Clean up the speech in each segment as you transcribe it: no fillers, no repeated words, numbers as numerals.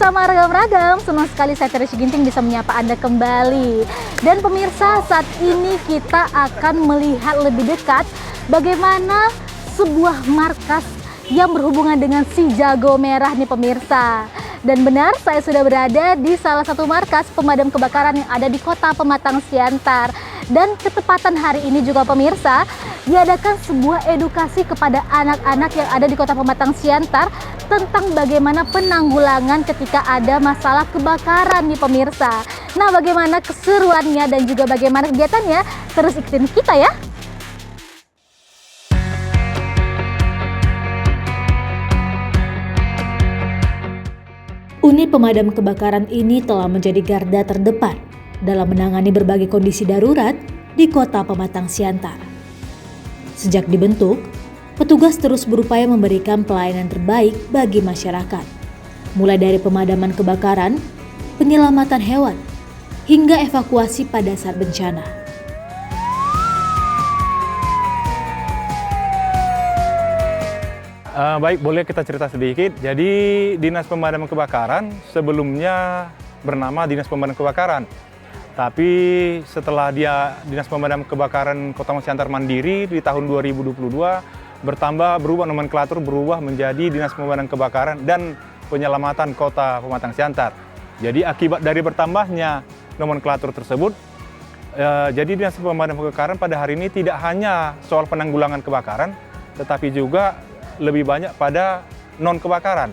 bersama Ragam-Ragam. Senang sekali saya Teresy Ginting bisa menyapa Anda kembali. Dan pemirsa, saat ini kita akan melihat lebih dekat bagaimana sebuah markas yang berhubungan dengan si jago merah nih pemirsa. Dan benar, saya sudah berada di salah satu markas pemadam kebakaran yang ada di Kota Pematang Siantar. Dan ketepatan hari ini juga pemirsa, diadakan sebuah edukasi kepada anak-anak yang ada di Kota Pematang Siantar tentang bagaimana penanggulangan ketika ada masalah kebakaran nih pemirsa. Nah, bagaimana keseruannya dan juga bagaimana kegiatannya, terus ikutin kita ya. Unit pemadam kebakaran ini telah menjadi garda terdepan dalam menangani berbagai kondisi darurat di Kota Pematang Siantar. Sejak dibentuk, petugas terus berupaya memberikan pelayanan terbaik bagi masyarakat, mulai dari pemadaman kebakaran, penyelamatan hewan, hingga evakuasi pada saat bencana. Baik, boleh kita cerita sedikit. Jadi Dinas Pemadam Kebakaran sebelumnya bernama Dinas Pemadam Kebakaran. Tapi setelah Dinas Pemadam Kebakaran Kota Siantar Mandiri di tahun 2022 berubah nomenklatur menjadi Dinas Pemadam Kebakaran dan Penyelamatan Kota Pematang Siantar. Jadi akibat dari bertambahnya nomenklatur tersebut, jadi Dinas Pemadam Kebakaran pada hari ini tidak hanya soal penanggulangan kebakaran, tetapi juga lebih banyak pada non-kebakaran.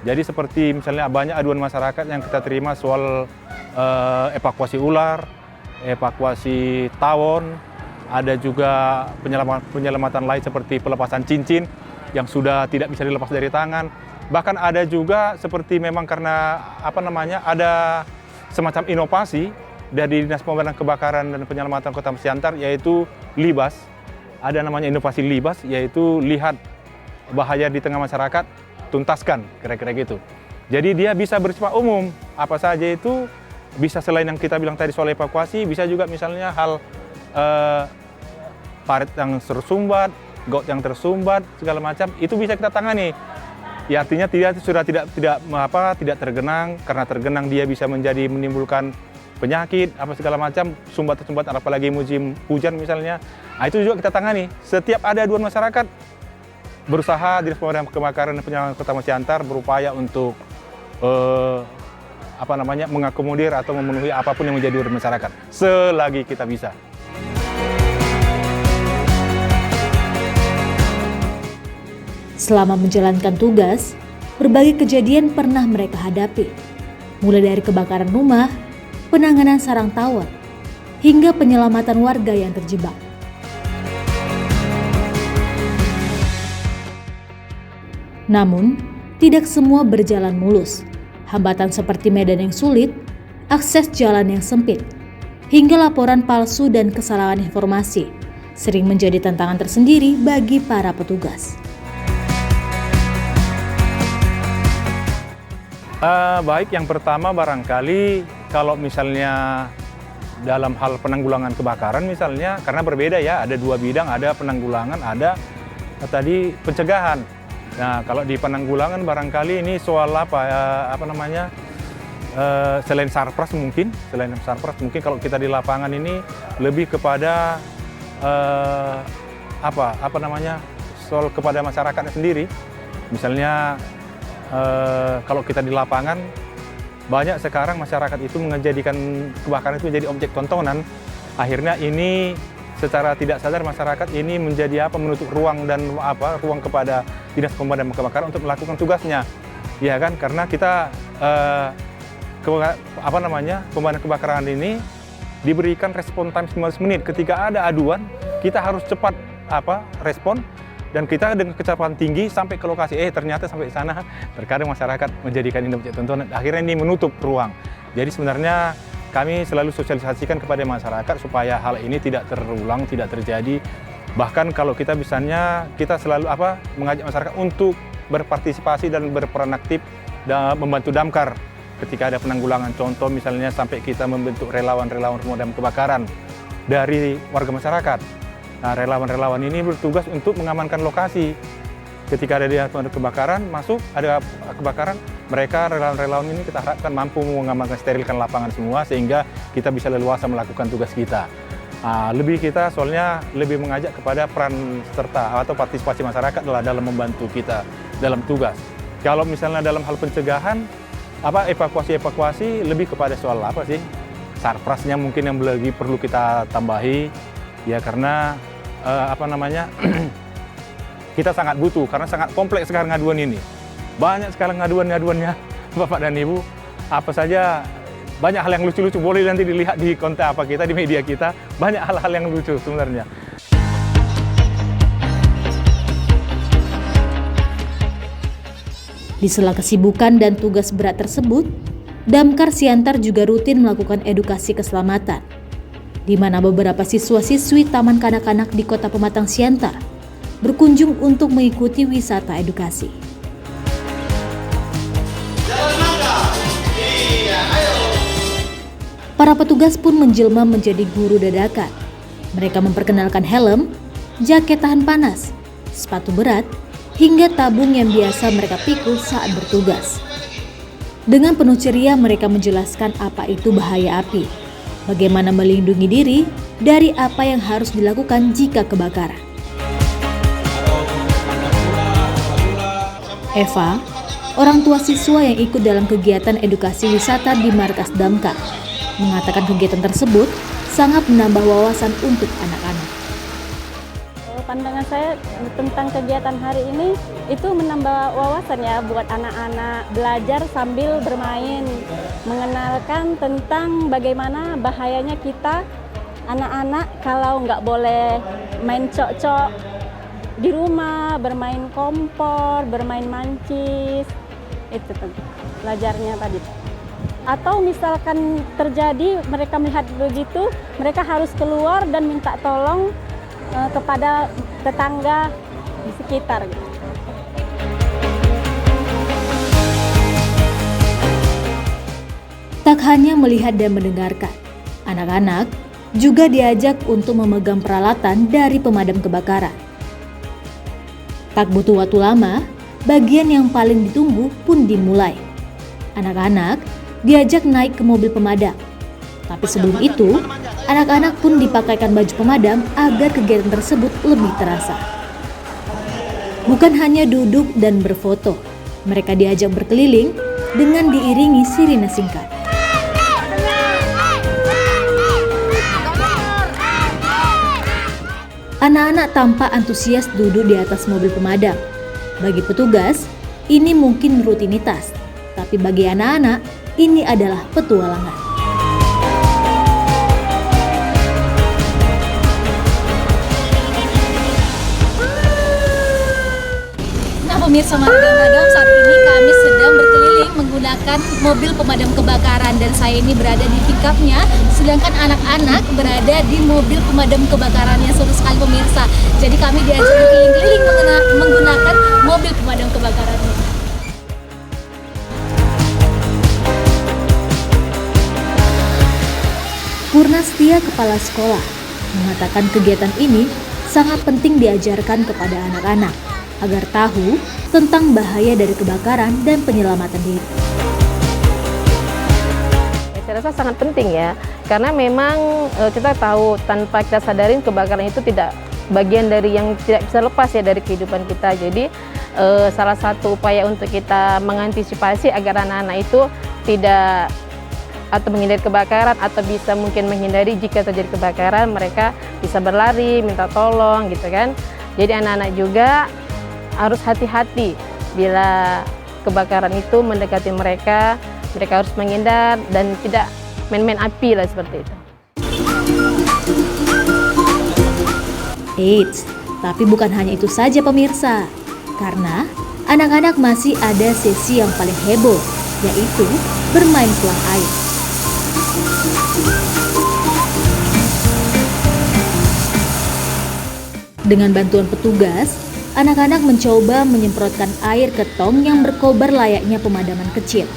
Jadi seperti misalnya banyak aduan masyarakat yang kita terima soal evakuasi ular, evakuasi tawon, ada juga penyelamatan lain seperti pelepasan cincin yang sudah tidak bisa dilepas dari tangan. Bahkan ada juga seperti memang karena ada semacam inovasi dari Dinas Pemadam Kebakaran dan Penyelamatan Kota Siantar, yaitu LIBAS. Ada namanya inovasi LIBAS, yaitu lihat bahaya di tengah masyarakat, tuntaskan, kira-kira gitu. Jadi dia bisa bersifat umum, apa saja itu bisa, selain yang kita bilang tadi soal evakuasi, bisa juga misalnya hal parit yang tersumbat, got yang tersumbat, segala macam, itu bisa kita tangani. Ya, artinya tidak tergenang, karena tergenang dia bisa menimbulkan penyakit, segala macam, sumbat-sumbat, apalagi musim hujan misalnya. Nah, itu juga kita tangani. Setiap ada aduan masyarakat, berusaha Dinas Pemadam Kebakaran dan Penyelamatan Kota Siantar berupaya untuk mengakomodir atau memenuhi apapun yang menjadi urusan masyarakat selagi kita bisa. Selama menjalankan tugas, berbagai kejadian pernah mereka hadapi, mulai dari kebakaran rumah, penanganan sarang tawon, hingga penyelamatan warga yang terjebak. Namun, tidak semua berjalan mulus. Hambatan seperti medan yang sulit, akses jalan yang sempit, hingga laporan palsu dan kesalahan informasi sering menjadi tantangan tersendiri bagi para petugas. Baik, yang pertama barangkali kalau misalnya dalam hal penanggulangan kebakaran misalnya, karena berbeda ya, ada dua bidang, ada penanggulangan, ada tadi pencegahan. Nah, kalau di penanggulangan barangkali ini soal selain sarpras mungkin kalau kita di lapangan ini lebih kepada soal kepada masyarakatnya sendiri. Misalnya kalau kita di lapangan, banyak sekarang masyarakat itu menjadikan kebakaran itu menjadi objek tontonan. Akhirnya ini secara tidak sadar masyarakat ini menjadi menutup ruang kepada Dinas Pemadam Kebakaran untuk melakukan tugasnya, ya kan? Karena kita pemadam kebakaran ini diberikan respon time 15 menit. Ketika ada aduan, kita harus cepat respon, dan kita dengan kecepatan tinggi sampai ke lokasi. Ternyata sampai sana terkadang masyarakat menjadikan ini objek tontonan. Akhirnya ini menutup ruang. Jadi sebenarnya kami selalu sosialisasikan kepada masyarakat supaya hal ini tidak terulang, tidak terjadi. Bahkan kalau kita selalu mengajak masyarakat untuk berpartisipasi dan berperan aktif dan membantu damkar ketika ada penanggulangan. Contoh misalnya sampai kita membentuk relawan-relawan pemadam kebakaran dari warga masyarakat. Nah, relawan-relawan ini bertugas untuk mengamankan lokasi. Ketika ada kebakaran, ada kebakaran, mereka relawan-relawan ini kita harapkan mampu mengamankan sterilkan lapangan semua sehingga kita bisa leluasa melakukan tugas kita. Lebih kita soalnya lebih mengajak kepada peran serta atau partisipasi masyarakat dalam membantu kita dalam tugas. Kalau misalnya dalam hal pencegahan, evakuasi lebih kepada soal apa sih? Sarprasnya mungkin yang lagi perlu kita tambahi, ya karena kita sangat butuh karena sangat kompleks sekarang ngaduan ini. Banyak sekarang ngaduannya Bapak dan Ibu. Apa saja banyak hal yang lucu-lucu, boleh nanti dilihat di konten kita di media kita, banyak hal-hal yang lucu sebenarnya. Di sela kesibukan dan tugas berat tersebut, Damkar Siantar juga rutin melakukan edukasi keselamatan, di mana beberapa siswa-siswi Taman Kanak-kanak di Kota Pematang Siantar berkunjung untuk mengikuti wisata edukasi. Para petugas pun menjelma menjadi guru dadakan. Mereka memperkenalkan helm, jaket tahan panas, sepatu berat, hingga tabung yang biasa mereka pikul saat bertugas. Dengan penuh ceria mereka menjelaskan apa itu bahaya api, bagaimana melindungi diri dari apa yang harus dilakukan jika kebakaran. Eva, orang tua siswa yang ikut dalam kegiatan edukasi wisata di Markas Damkar, mengatakan kegiatan tersebut sangat menambah wawasan untuk anak-anak. Pandangan saya tentang kegiatan hari ini itu menambah wawasan ya buat anak-anak, belajar sambil bermain, mengenalkan tentang bagaimana bahayanya kita anak-anak kalau nggak boleh main cok-cok di rumah, bermain kompor, bermain mancis, itu belajarnya tadi. Atau misalkan terjadi mereka melihat begitu, mereka harus keluar dan minta tolong kepada tetangga di sekitar. Tak hanya melihat dan mendengarkan, anak-anak juga diajak untuk memegang peralatan dari pemadam kebakaran. Tak butuh waktu lama, bagian yang paling ditunggu pun dimulai. Anak-anak diajak naik ke mobil pemadam. Tapi sebelum itu, anak-anak pun dipakaikan baju pemadam agar kegiatan tersebut lebih terasa. Bukan hanya duduk dan berfoto, mereka diajak berkeliling dengan diiringi sirine singkat. Anak-anak tampak antusias duduk di atas mobil pemadam. Bagi petugas, ini mungkin rutinitas, tapi bagi anak-anak, ini adalah petualangan. Nah pemirsa Marga, saat ini kami sedang berkeliling menggunakan mobil pemadam kebakaran dan saya ini berada di pick-up-nya, sedangkan anak-anak berada di mobil pemadam kebakarannya. Seru sekali pemirsa. Jadi kami diajak berkeliling-keliling menggunakan mobil pemadam kebakaran. Purnastia, kepala sekolah, mengatakan kegiatan ini sangat penting diajarkan kepada anak-anak agar tahu tentang bahaya dari kebakaran dan penyelamatan diri. Saya rasa sangat penting ya, karena memang kita tahu tanpa kita sadarin kebakaran itu tidak bagian dari yang tidak bisa lepas ya dari kehidupan kita. Jadi salah satu upaya untuk kita mengantisipasi agar anak-anak itu tidak atau menghindari kebakaran atau bisa mungkin menghindari jika terjadi kebakaran, mereka bisa berlari, minta tolong gitu kan. Jadi anak-anak juga harus hati-hati bila kebakaran itu mendekati mereka, mereka harus menghindar dan tidak main-main api lah seperti itu. Eits, tapi bukan hanya itu saja pemirsa, karena anak-anak masih ada sesi yang paling heboh, yaitu bermain pelang air. Dengan bantuan petugas, anak-anak mencoba menyemprotkan air ke tong yang berkobar layaknya pemadaman kecil.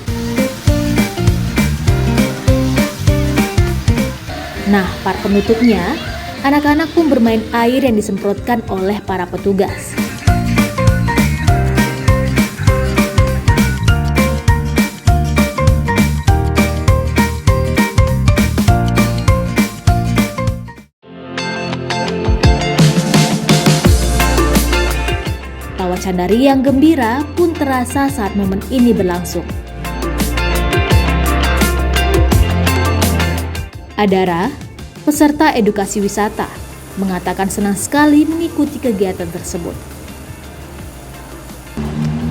Nah, part penutupnya, anak-anak pun bermain air yang disemprotkan oleh para petugas. canda riang gembira pun terasa saat momen ini berlangsung. Adara, peserta edukasi wisata, mengatakan senang sekali mengikuti kegiatan tersebut.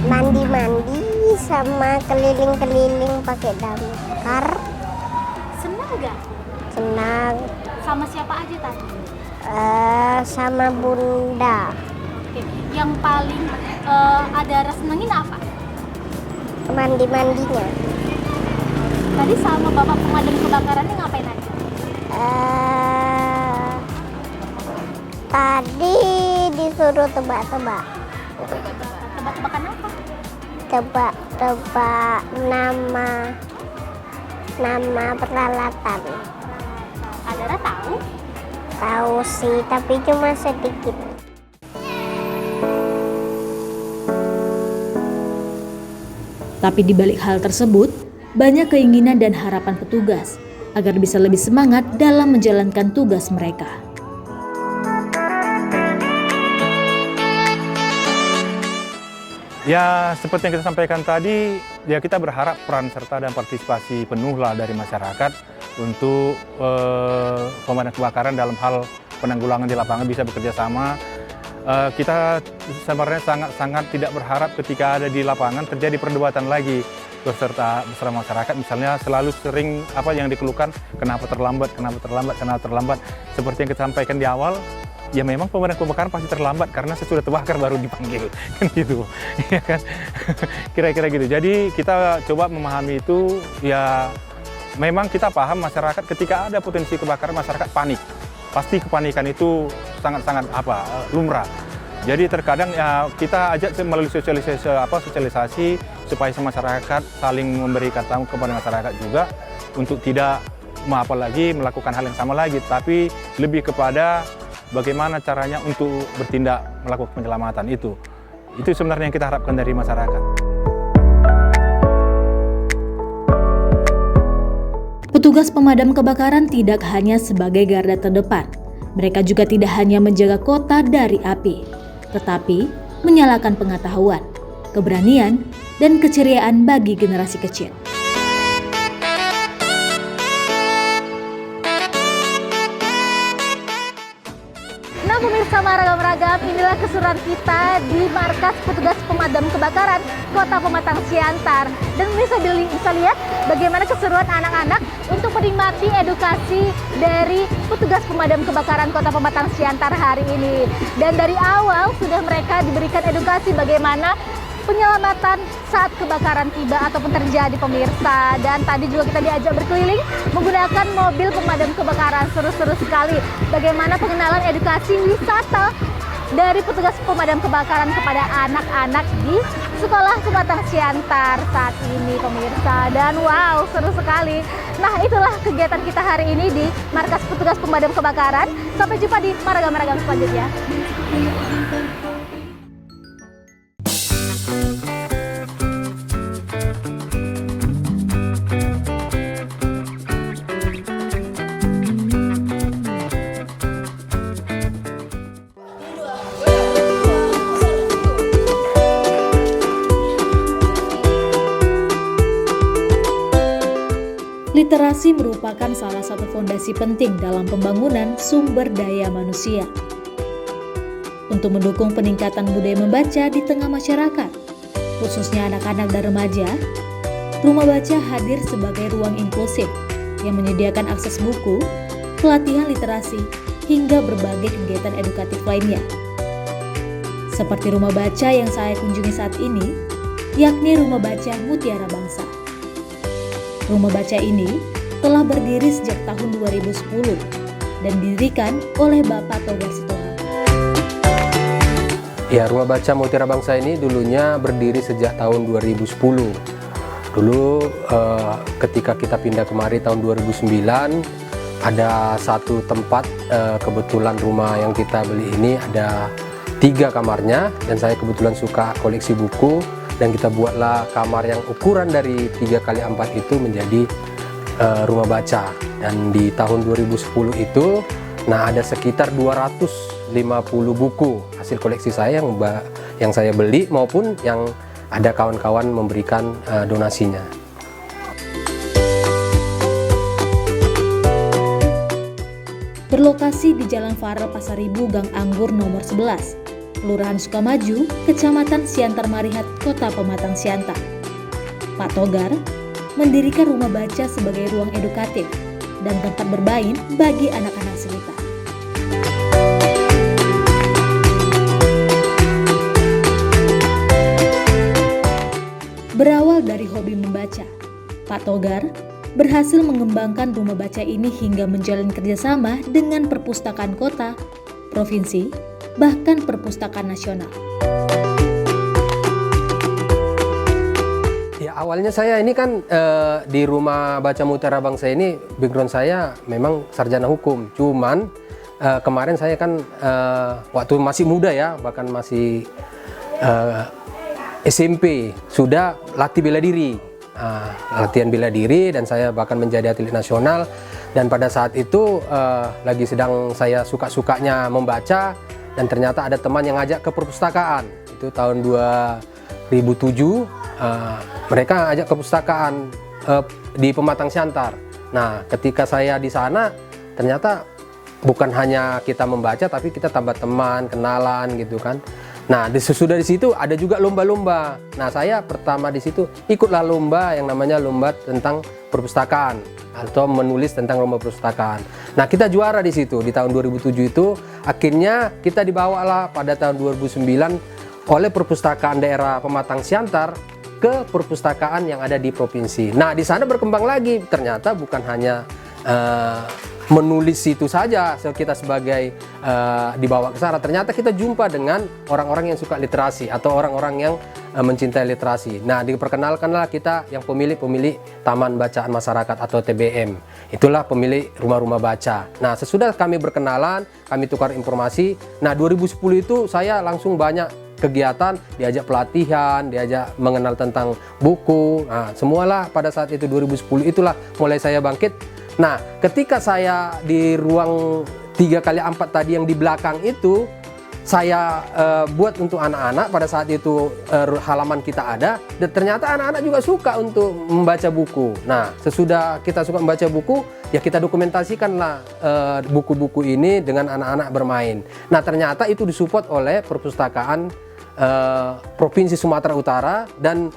Mandi-mandi sama keliling-keliling pakai damkar. Senang gak? Senang. Sama siapa aja tadi? Sama Bunda. Oke. Yang paling Adara senengin apa? Mandi-mandinya. Tadi sama Bapak Pemadam Kebakarannya ngapain aja? Tadi disuruh tebak-tebak. Tebak-tebakan apa? Tebak-tebak nama peralatan. Adara tahu? Tahu sih, tapi cuma sedikit. Tapi di balik hal tersebut, banyak keinginan dan harapan petugas agar bisa lebih semangat dalam menjalankan tugas mereka. Ya, seperti yang kita sampaikan tadi, ya kita berharap peran serta dan partisipasi penuh lah dari masyarakat untuk pemadam kebakaran dalam hal penanggulangan di lapangan bisa bekerja sama. Kita sebenarnya sangat tidak berharap ketika ada di lapangan terjadi perdebatan lagi bersama masyarakat. Misalnya selalu sering apa yang dikeluhkan, kenapa terlambat. Seperti yang kita sampaikan di awal, ya memang pemadam kebakaran pasti terlambat karena sesudah terbakar baru dipanggil, kan gitu, ya kan? Kira-kira gitu. Jadi kita coba memahami itu, ya memang kita paham masyarakat ketika ada potensi kebakaran masyarakat panik. Pasti kepanikan itu sangat-sangat lumrah. Jadi terkadang ya kita ajak melalui sosialisasi supaya masyarakat saling memberikan tahu kepada masyarakat juga untuk tidak apalagi melakukan hal yang sama lagi, tapi lebih kepada bagaimana caranya untuk bertindak melakukan penyelamatan itu. Itu sebenarnya yang kita harapkan dari masyarakat. Petugas pemadam kebakaran tidak hanya sebagai garda terdepan. Mereka juga tidak hanya menjaga kota dari api, tetapi menyalakan pengetahuan, keberanian, dan keceriaan bagi generasi kecil. Nah pemirsa Maragam-Ragam, inilah keseruan kita di markas petugas pemadam kebakaran Kota Pematang Siantar. Dan pemirsa bisa lihat bagaimana keseruan anak-anak untuk menikmati edukasi dari petugas pemadam kebakaran Kota Pematang Siantar hari ini. Dan dari awal sudah mereka diberikan edukasi bagaimana penyelamatan saat kebakaran tiba ataupun terjadi pemirsa. Dan tadi juga kita diajak berkeliling menggunakan mobil pemadam kebakaran. Seru-seru sekali bagaimana pengenalan edukasi wisata dari petugas pemadam kebakaran kepada anak-anak di Sekolah Pematang Siantar saat ini pemirsa. Dan wow, seru sekali. Nah itulah kegiatan kita hari ini di markas petugas pemadam kebakaran. Sampai jumpa di Maragam-Ragam selanjutnya. Literasi merupakan salah satu fondasi penting dalam pembangunan sumber daya manusia. Untuk mendukung peningkatan budaya membaca di tengah masyarakat, khususnya anak-anak dan remaja, Rumah Baca hadir sebagai ruang inklusif yang menyediakan akses buku, pelatihan literasi, hingga berbagai kegiatan edukatif lainnya. Seperti rumah baca yang saya kunjungi saat ini, yakni Rumah Baca Mutiara Bangsa. Rumah baca ini telah berdiri sejak tahun 2010 dan didirikan oleh Bapak Togar Sitohang. Ya, Rumah Baca Mutiara Bangsa ini dulunya berdiri sejak tahun 2010. Dulu ketika kita pindah kemari tahun 2009, ada satu tempat, kebetulan rumah yang kita beli ini ada 3 kamarnya, dan saya kebetulan suka koleksi buku, dan kita buatlah kamar yang ukuran dari 3x4 itu menjadi rumah baca. Dan di tahun 2010 itu, nah ada sekitar 250 buku hasil koleksi saya yang saya beli maupun yang ada kawan-kawan memberikan donasinya. Berlokasi di Jalan Farel Pasaribu Gang Anggur nomor 11, Kelurahan Sukamaju, Kecamatan Siantar Marihat, Kota Pematang Siantar. Pak Togar mendirikan rumah baca sebagai ruang edukatif dan tempat bermain bagi anak-anak sekitar. Berawal dari hobi membaca, Pak Togar berhasil mengembangkan rumah baca ini hingga menjalin kerjasama dengan perpustakaan kota, provinsi, bahkan perpustakaan nasional. Ya, awalnya saya ini kan di Rumah Baca Mutiara Bangsa ini background saya memang sarjana hukum. Cuman kemarin saya kan waktu masih muda ya, bahkan masih SMP sudah latih bela diri, latihan bela diri, dan saya bahkan menjadi atlet nasional. Dan pada saat itu lagi sedang saya suka-sukanya membaca, dan ternyata ada teman yang ngajak ke perpustakaan. Itu tahun 2007, mereka ajak ke perpustakaan di Pematang Siantar. Nah, ketika saya di sana, ternyata bukan hanya kita membaca, tapi kita tambah teman, kenalan gitu kan. Nah, sesudah di situ ada juga lomba-lomba. Nah, saya pertama di situ ikutlah lomba yang namanya lomba tentang perpustakaan atau menulis tentang lomba perpustakaan. Nah, kita juara di situ di tahun 2007 itu. Akhirnya kita dibawalah pada tahun 2009 oleh perpustakaan daerah Pematang Siantar ke perpustakaan yang ada di provinsi. Nah, di sana berkembang lagi. Ternyata bukan hanya menulis itu saja kita sebagai dibawa ke sana. Ternyata kita jumpa dengan orang-orang yang suka literasi atau orang-orang yang mencintai literasi. Nah, diperkenalkanlah kita yang pemilik Taman Bacaan Masyarakat atau TBM. Itulah pemilik rumah-rumah baca. Nah, sesudah kami berkenalan, kami tukar informasi. Nah, 2010 itu saya langsung banyak kegiatan, diajak pelatihan, diajak mengenal tentang buku. Nah, semualah pada saat itu 2010 itulah mulai saya bangkit. Nah, ketika saya di ruang 3x4 tadi yang di belakang itu, saya buat untuk anak-anak. Pada saat itu halaman kita ada, dan ternyata anak-anak juga suka untuk membaca buku. Nah, sesudah kita suka membaca buku, ya kita dokumentasikanlah buku-buku ini dengan anak-anak bermain. Nah, ternyata itu disupport oleh perpustakaan Provinsi Sumatera Utara, dan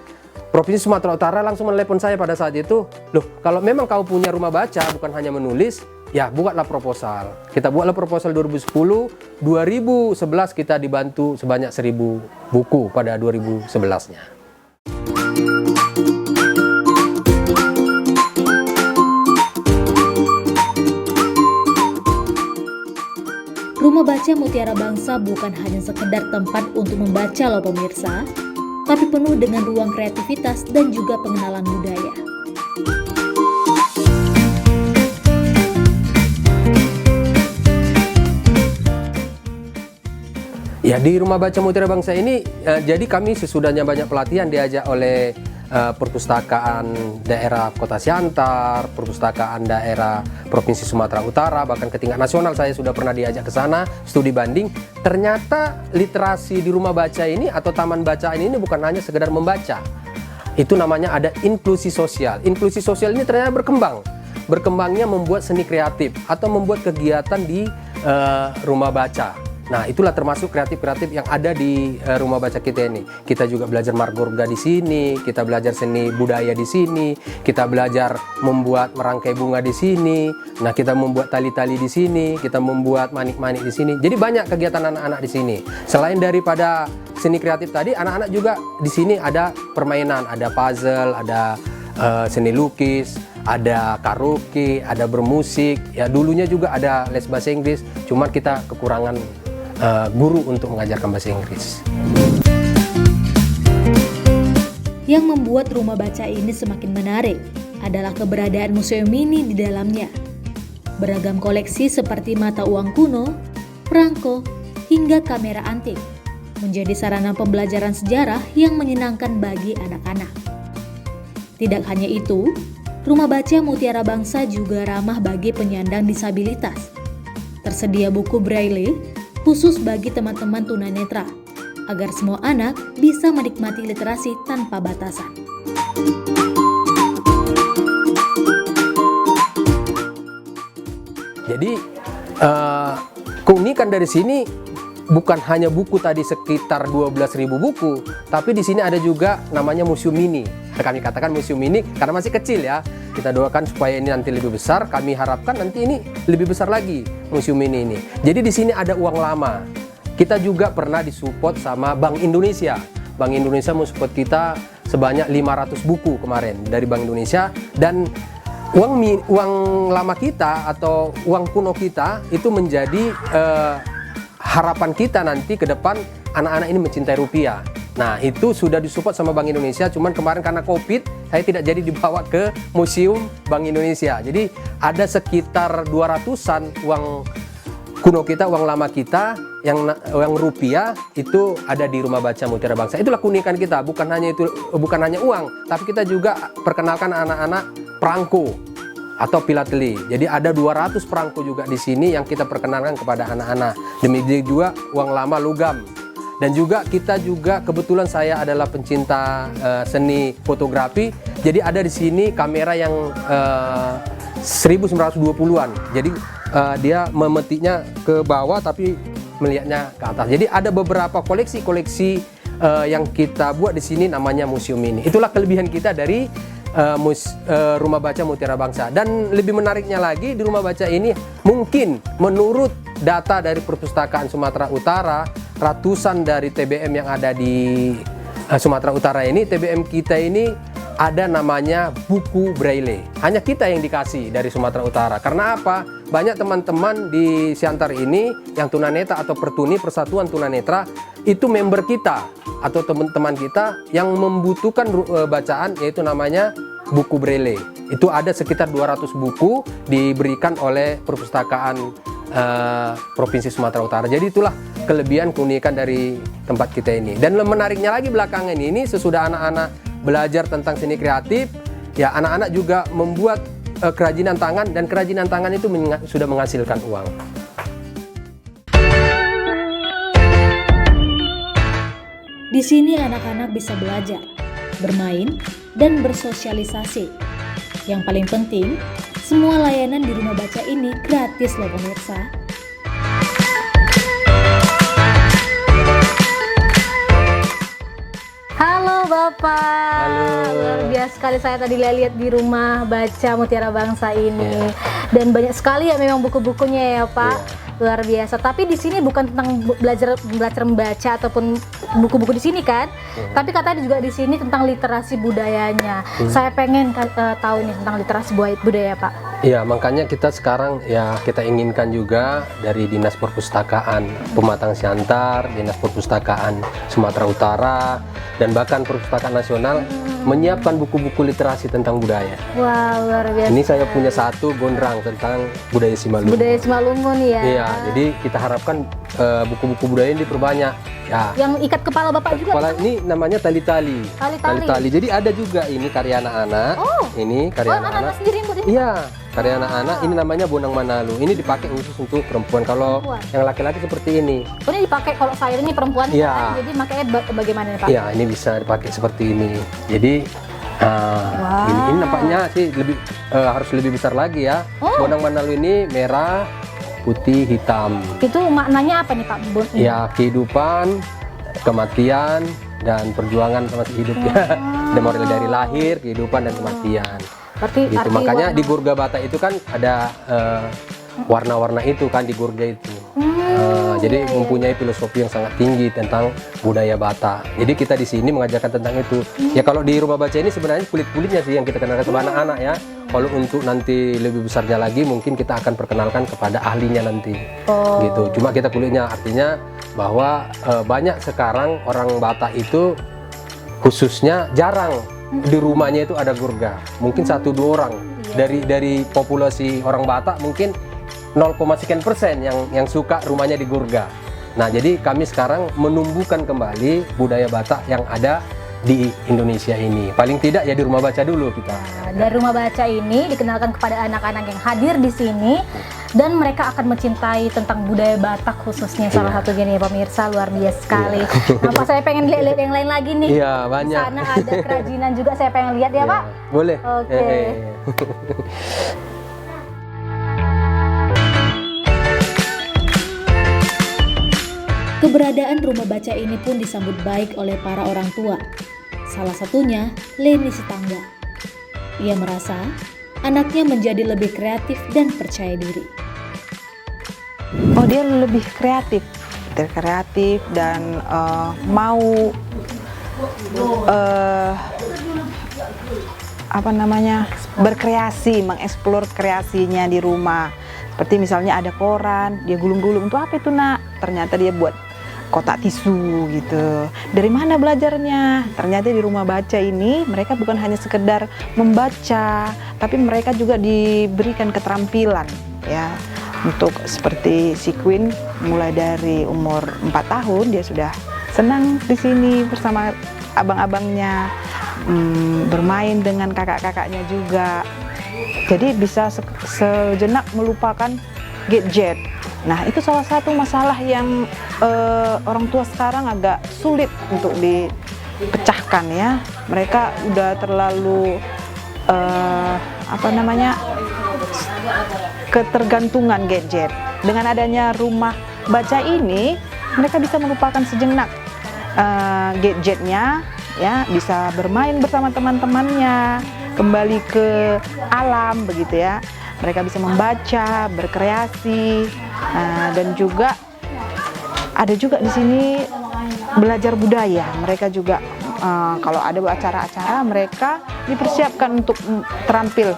Provinsi Sumatera Utara langsung menelepon saya pada saat itu, loh, kalau memang kau punya rumah baca bukan hanya menulis, ya buatlah proposal. Kita buatlah proposal 2010, 2011 kita dibantu sebanyak 1000 buku pada 2011-nya. Rumah Baca Mutiara Bangsa bukan hanya sekedar tempat untuk membaca loh pemirsa, tapi penuh dengan ruang kreativitas dan juga pengenalan budaya. Ya, di Rumah Baca Mutiara Bangsa ini, jadi kami sesudahnya banyak pelatihan diajak oleh perpustakaan daerah Kota Siantar, perpustakaan daerah Provinsi Sumatera Utara, bahkan ke tingkat nasional saya sudah pernah diajak ke sana studi banding. Ternyata literasi di rumah baca ini atau taman bacaan ini bukan hanya sekedar membaca. Itu namanya ada inklusi sosial. Inklusi sosial ini ternyata berkembang. Berkembangnya membuat seni kreatif atau membuat kegiatan di rumah baca. Nah, itulah termasuk kreatif-kreatif yang ada di rumah baca kita ini. Kita juga belajar margorga di sini, kita belajar seni budaya di sini, kita belajar membuat merangkai bunga di sini. Nah, kita membuat tali-tali di sini, kita membuat manik-manik di sini. Jadi banyak kegiatan anak-anak di sini. Selain daripada seni kreatif tadi, anak-anak juga di sini ada permainan, ada puzzle, ada seni lukis, ada karaoke, ada bermusik. Ya, dulunya juga ada les bahasa Inggris, cuman kita kekurangan guru untuk mengajarkan bahasa Inggris. Yang membuat rumah baca ini semakin menarik adalah keberadaan museum mini di dalamnya. Beragam koleksi seperti mata uang kuno, perangko, hingga kamera antik menjadi sarana pembelajaran sejarah yang menyenangkan bagi anak-anak. Tidak hanya itu, Rumah Baca Mutiara Bangsa juga ramah bagi penyandang disabilitas. Tersedia buku braille khusus bagi teman-teman tunanetra, agar semua anak bisa menikmati literasi tanpa batasan. Jadi keunikan dari sini bukan hanya buku tadi sekitar 12.000 buku, tapi di sini ada juga namanya museum mini. Kami katakan museum mini karena masih kecil ya. Kita doakan supaya ini nanti lebih besar. Kami harapkan nanti ini lebih besar lagi museum mini ini. Jadi di sini ada uang lama. Kita juga pernah disupport sama Bank Indonesia. Bank Indonesia mensupport kita sebanyak 500 buku kemarin dari Bank Indonesia, dan uang lama kita atau uang kuno kita itu menjadi harapan kita nanti ke depan anak-anak ini mencintai rupiah. Nah, itu sudah disupport sama Bank Indonesia, cuman kemarin karena Covid saya tidak jadi dibawa ke Museum Bank Indonesia. Jadi ada sekitar 200-an uang kuno kita, uang lama kita yang rupiah itu ada di Rumah Baca Mutiara Bangsa. Itulah keunikan kita, bukan hanya uang, tapi kita juga perkenalkan anak-anak perangko atau filateli. Jadi ada 200 perangko juga di sini yang kita perkenalkan kepada anak-anak. Demikian juga uang lama logam. Dan juga kita juga kebetulan saya adalah pencinta seni fotografi. Jadi ada di sini kamera yang 1920-an. Jadi dia memetiknya ke bawah tapi melihatnya ke atas. Jadi ada beberapa koleksi-koleksi yang kita buat di sini namanya museum ini. Itulah kelebihan kita dari Rumah Baca Mutiara Bangsa. Dan lebih menariknya lagi, di Rumah Baca ini mungkin menurut data dari Perpustakaan Sumatera Utara, ratusan dari TBM yang ada di Sumatera Utara ini, TBM kita ini ada namanya buku braille. Hanya kita yang dikasih dari Sumatera Utara. Karena apa? Banyak teman-teman di Siantar ini yang tunanetra atau Pertuni, Persatuan Tunanetra, itu member kita atau teman-teman kita yang membutuhkan bacaan, yaitu namanya buku braille. Itu ada sekitar 200 buku diberikan oleh Perpustakaan Provinsi Sumatera Utara. Jadi itulah kelebihan keunikan dari tempat kita ini. Dan menariknya lagi belakangan ini, sesudah anak-anak belajar tentang seni kreatif, ya anak-anak juga membuat kerajinan tangan, dan kerajinan tangan itu sudah menghasilkan uang. Di sini anak-anak bisa belajar, bermain, dan bersosialisasi. Yang paling penting, semua layanan di Rumah Baca ini gratis loh pemirsa. Halo Bapak. Halo. Luar biasa sekali saya tadi lihat di Rumah Baca Mutiara Bangsa ini. Dan banyak sekali ya memang buku-bukunya ya Pak. Luar biasa. Tapi di sini bukan tentang belajar membaca ataupun buku-buku di sini kan. Tapi katanya juga di sini tentang literasi budayanya. Saya pengen tahu nih tentang literasi budaya Pak. Iya, makanya kita sekarang ya kita inginkan juga dari Dinas Perpustakaan Pematang Siantar, Dinas Perpustakaan Sumatera Utara, dan bahkan Perpustakaan Nasional menyiapkan buku-buku literasi tentang budaya. Wah, luar biasa. Ini saya punya satu gondrang tentang budaya Simalungun. Budaya Simalungun ya. Iya, jadi kita harapkan buku-buku budaya ini diperbanyak. Ya. Yang ikat kepala Bapak juga. Kepala ini namanya tali-tali. Tali-tali. Jadi ada juga ini karya anak-anak. Oh. Ini karya anak-anak. Sendiri Bu. Iya, karya anak-anak. Ini namanya Bonang Manalu. Ini dipakai khusus untuk perempuan. Kalau yang laki-laki seperti ini. Oh, ini dipakai kalau saya ini perempuan kan. Jadi makanya bagaimana nih Pak? Iya, ini bisa dipakai seperti ini. Jadi ini nampaknya sih lebih harus lebih besar lagi ya. Bonang Manalu ini merah, putih, hitam. Itu maknanya apa nih Pak? Ya, kehidupan, kematian, dan perjuangan masih hidup ya. Moral dari lahir, kehidupan, dan kematian. Berarti gitu. Makanya di Gurga Batak itu kan ada warna-warna itu kan di Gurga itu. Jadi mempunyai filosofi yang sangat tinggi tentang budaya Batak. Jadi kita di sini mengajarkan tentang itu. Ya kalau di Rumah Baca ini sebenarnya kulit-kulitnya sih yang kita kenalkan kepada anak-anak ya. Kalau untuk nanti lebih besarnya lagi mungkin kita akan perkenalkan kepada ahlinya nanti. Gitu. Cuma kita kulitnya, artinya bahwa banyak sekarang orang Batak itu khususnya jarang di rumahnya itu ada Gurga. Mungkin 1-2 orang dari populasi orang Batak mungkin 0,sekian% yang suka rumahnya di Gurga. Nah, jadi kami sekarang menumbuhkan kembali budaya Batak yang ada di Indonesia ini. Paling tidak ya di rumah baca dulu kita. Dari rumah baca ini dikenalkan kepada anak-anak yang hadir di sini dan mereka akan mencintai tentang budaya Batak khususnya salah satu gini pemirsa, luar biasa sekali. Nah, Pak, saya pengen lihat yang lain lagi nih. Iya, banyak. Di sana ada kerajinan juga saya pengen lihat ya, Pak. Boleh. Oke. Keberadaan rumah baca ini pun disambut baik oleh para orang tua. Salah satunya Leni Sitangga. Ia merasa anaknya menjadi lebih kreatif dan percaya diri. Oh, dia lebih kreatif dan mau berkreasi, mengeksplor kreasinya di rumah. Seperti misalnya ada koran, dia gulung-gulung, itu apa itu nak? Ternyata dia buat kotak tisu gitu. Dari mana belajarnya? Ternyata di rumah baca ini mereka bukan hanya sekedar membaca, tapi mereka juga diberikan keterampilan ya. Untuk seperti si Queen, mulai dari umur 4 tahun dia sudah senang di sini bersama abang-abangnya, bermain dengan kakak-kakaknya juga. Jadi bisa sejenak melupakan gadget. Nah, itu salah satu masalah yang orang tua sekarang agak sulit untuk dipecahkan ya. Mereka udah terlalu ketergantungan gadget. Dengan adanya rumah baca ini, mereka bisa melupakan sejenak gadgetnya, ya, bisa bermain bersama teman-temannya, kembali ke alam begitu ya. Mereka bisa membaca, berkreasi, dan juga ada juga di sini belajar budaya. Mereka juga kalau ada acara-acara mereka dipersiapkan untuk terampil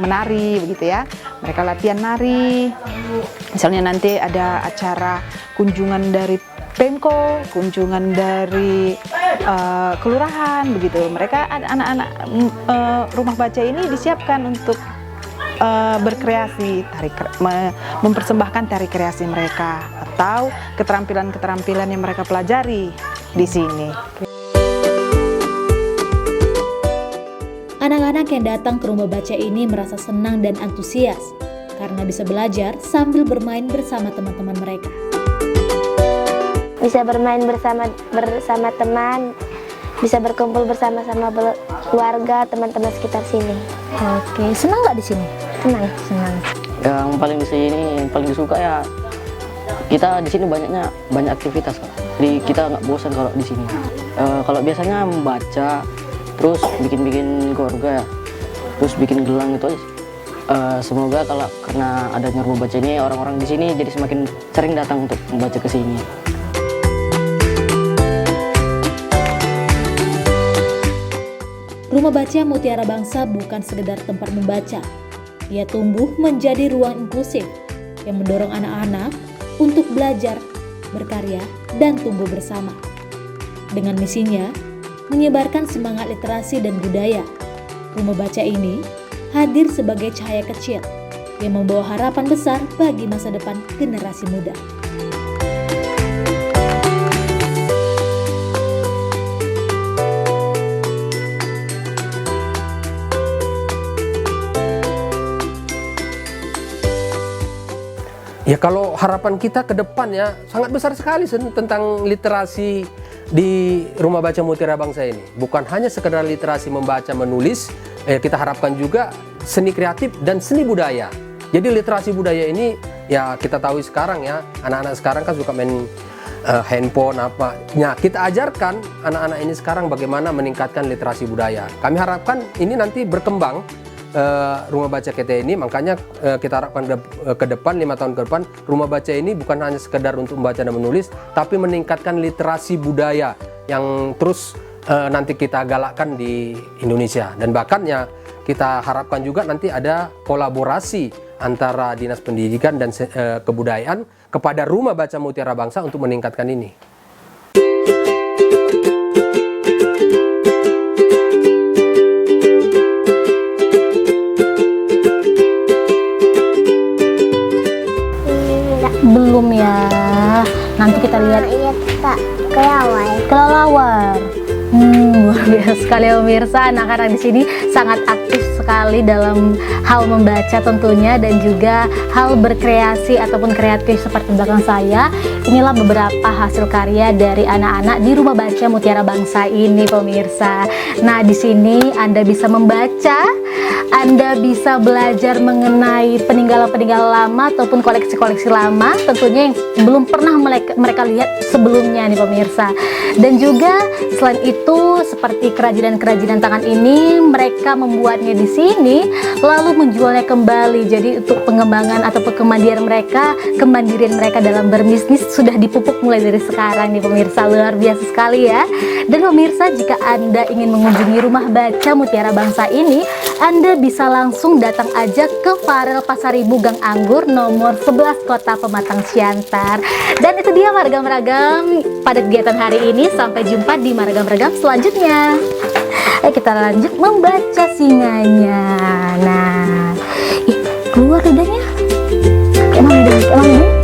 menari begitu ya. Mereka latihan nari. Misalnya nanti ada acara kunjungan dari Pemko, kunjungan dari kelurahan begitu. Mereka ada anak-anak rumah baca ini disiapkan untuk berkreasi, mempersembahkan tari kreasi mereka atau keterampilan-keterampilan yang mereka pelajari di sini. Anak-anak yang datang ke rumah baca ini merasa senang dan antusias karena bisa belajar sambil bermain bersama teman-teman mereka. Bisa bermain bersama teman, bisa berkumpul bersama-sama keluarga, teman-teman sekitar sini. Oke, senang nggak di sini? Senang. Yang paling di sini, yang paling disuka ya kita di sini banyak aktivitas, Kak. Jadi kita nggak bosan kalau di sini. Kalau biasanya membaca, terus bikin keluarga, terus bikin gelang itu aja. Semoga karena adanya rumah baca ini, orang-orang di sini jadi semakin sering datang untuk membaca ke sini. Rumah baca Mutiara Bangsa bukan sekedar tempat membaca. Ia tumbuh menjadi ruang inklusif yang mendorong anak-anak untuk belajar, berkarya, dan tumbuh bersama. Dengan misinya, menyebarkan semangat literasi dan budaya, rumah baca ini hadir sebagai cahaya kecil yang membawa harapan besar bagi masa depan generasi muda. Ya, kalau harapan kita ke depan ya sangat besar sekali tentang literasi di Rumah Baca Mutiara Bangsa ini. Bukan hanya sekedar literasi membaca menulis, kita harapkan juga seni kreatif dan seni budaya. Jadi literasi budaya ini ya kita tahu sekarang ya, anak-anak sekarang kan suka main handphone apa. Nah, kita ajarkan anak-anak ini sekarang bagaimana meningkatkan literasi budaya. Kami harapkan ini nanti berkembang. Rumah baca kita ini, makanya kita harapkan ke depan 5 tahun ke depan rumah baca ini bukan hanya sekedar untuk membaca dan menulis, tapi meningkatkan literasi budaya yang terus nanti kita galakkan di Indonesia. Dan bahkan ya kita harapkan juga nanti ada kolaborasi antara Dinas Pendidikan dan Kebudayaan kepada Rumah Baca Mutiara Bangsa untuk meningkatkan ini. Belum ya, nanti kita lihat. Iya, Kak. Kelawar. Kelelawar. luar biasa sekali ya pemirsa. Anak-anak di sini sangat aktif sekali dalam hal membaca tentunya, dan juga hal berkreasi ataupun kreatif seperti belakang saya. Inilah beberapa hasil karya dari anak-anak di Rumah Baca Mutiara Bangsa ini pemirsa. Nah, di sini Anda bisa membaca, Anda bisa belajar mengenai peninggalan-peninggalan lama ataupun koleksi-koleksi lama tentunya yang belum pernah mereka lihat sebelumnya nih pemirsa. Dan juga selain itu seperti kerajinan-kerajinan tangan ini mereka membuatnya di sini lalu menjualnya kembali. Jadi untuk pengembangan ataupun kemandirian mereka dalam berbisnis sudah dipupuk mulai dari sekarang nih pemirsa. Luar biasa sekali ya. Dan pemirsa, jika Anda ingin mengunjungi Rumah Baca Mutiara Bangsa ini, Anda bisa langsung datang aja ke Farel Pasaribu Gang Anggur nomor 11 Kota Pematang Siantar. Dan itu dia Maragam-Ragam pada kegiatan hari ini. Sampai jumpa di Maragam-Ragam selanjutnya. Ayo kita lanjut membaca singanya. Nah, keluar lidahnya. Emang lidahnya